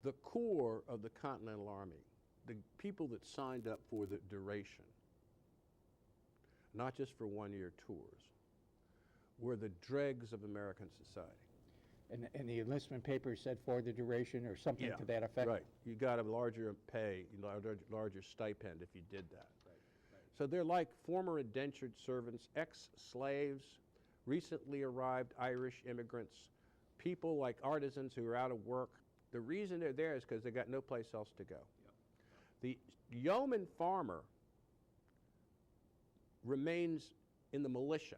The core of the Continental Army, the people that signed up for the duration, not just for one-year tours, were the dregs of American society. And the enlistment papers said for the duration or something to that effect? Right. You got a larger pay, larger stipend if you did that. So they're like former indentured servants, ex-slaves, recently arrived Irish immigrants, people like artisans who are out of work. The reason they're there is because they got no place else to go. The yeoman farmer remains in the militia.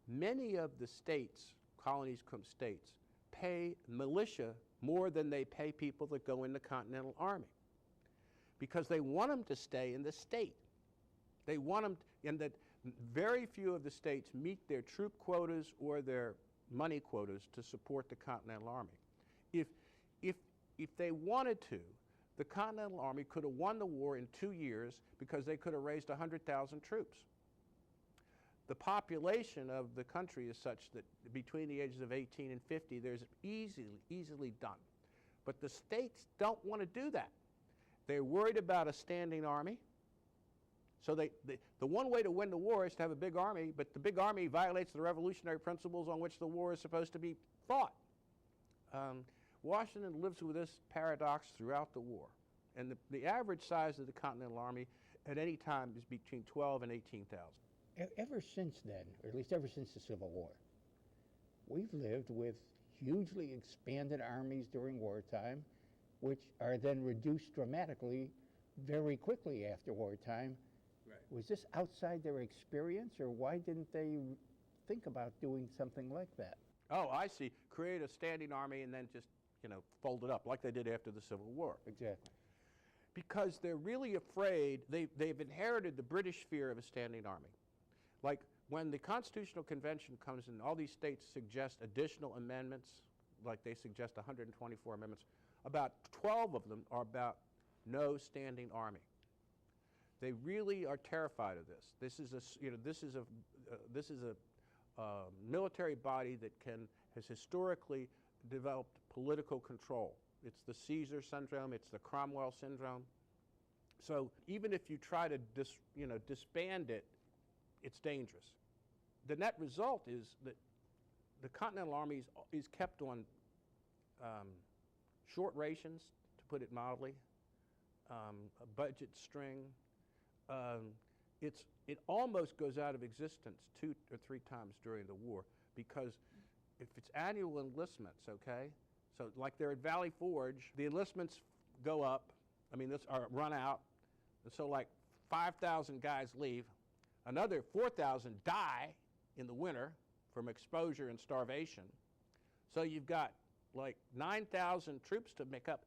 Many of the states, colonies come states, pay militia more than they pay people that go in the Continental Army because they want them to stay in the state. They want them, and that very few of the states meet their troop quotas or their money quotas to support the Continental Army. If they wanted to, the Continental Army could have won the war in 2 years because they could have raised 100,000 troops. The population of the country is such that between the ages of 18 and 50, there's easily done. But the states don't want to do that. They're worried about a standing army. So the one way to win the war is to have a big army, but the big army violates the revolutionary principles on which the war is supposed to be fought. Washington lives with this paradox throughout the war. And the average size of the Continental Army at any time is between 12 and 18,000. Ever since then, or at least ever since the Civil War, we've lived with hugely expanded armies during wartime, which are then reduced dramatically very quickly after wartime. Right. Was this outside their experience, or why didn't they think about doing something like that? Oh, I see. Create a standing army and then just, fold it up like they did after the Civil War. Exactly. Because they're really afraid, they've inherited the British fear of a standing army. Like when the Constitutional Convention comes in, all these states suggest additional amendments, like they suggest 124 amendments. About 12 of them are about no standing army. They really are terrified of this. This is a military body that has historically developed political control. It's the Caesar syndrome. It's the Cromwell syndrome. So even if you try to disband it, it's dangerous. The net result is that the Continental Army is kept on short rations, to put it mildly, a budget string. It almost goes out of existence 2 or 3 times during the war because if it's annual enlistments, okay, so like they're at Valley Forge, the enlistments go up, run out, and so like 5,000 guys leave, another 4,000 die in the winter from exposure and starvation, so you've got like 9,000 troops to make up.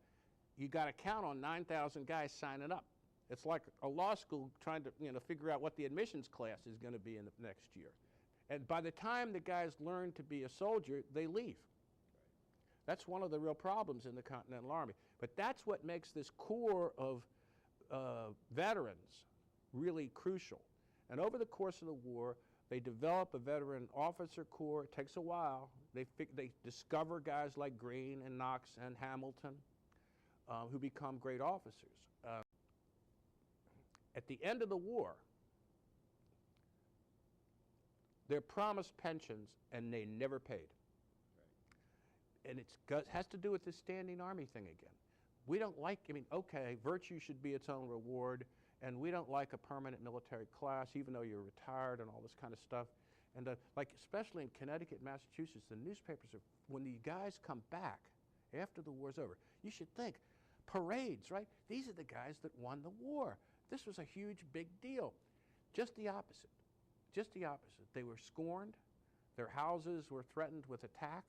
You got to count on 9,000 guys signing up. It's like a law school trying to figure out what the admissions class is going to be in the next year. And by the time the guys learn to be a soldier, they leave. That's one of the real problems in the Continental Army. But that's what makes this core of veterans really crucial. And over the course of the war, they develop a veteran officer corps. It takes a while. They discover guys like Greene and Knox and Hamilton who become great officers. At the end of the war, they're promised pensions and they never paid. Right. And it has to do with this standing army thing again. We don't like, okay, virtue should be its own reward, and we don't like a permanent military class, even though you're retired and all this kind of stuff. And especially in Connecticut, Massachusetts, the newspapers are, when the guys come back after the war's over, you should think, parades, right? These are the guys that won the war. This was a huge, big deal. Just the opposite. Just the opposite. They were scorned. Their houses were threatened with attack.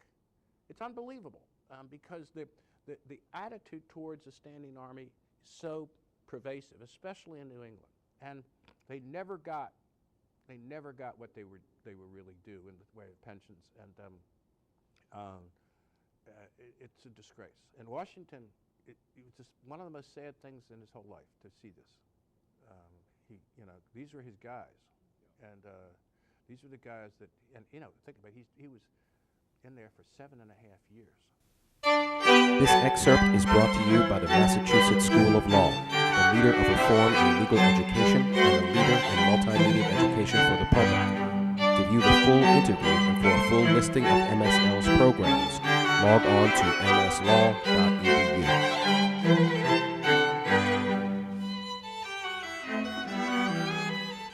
It's unbelievable because the attitude towards a standing army is so pervasive, especially in New England. And they never got what they were really due in the way of pensions. And it's a disgrace. And Washington, it was just one of the most sad things in his whole life to see this. These were his guys, and these were the guys that, and think about it, he was in there for 7.5 years. This excerpt is brought to you by the Massachusetts School of Law, the leader of reform in legal education and the leader in multimedia education for the public. To view the full interview and for a full listing of MSL's programs, log on to mslaw.edu.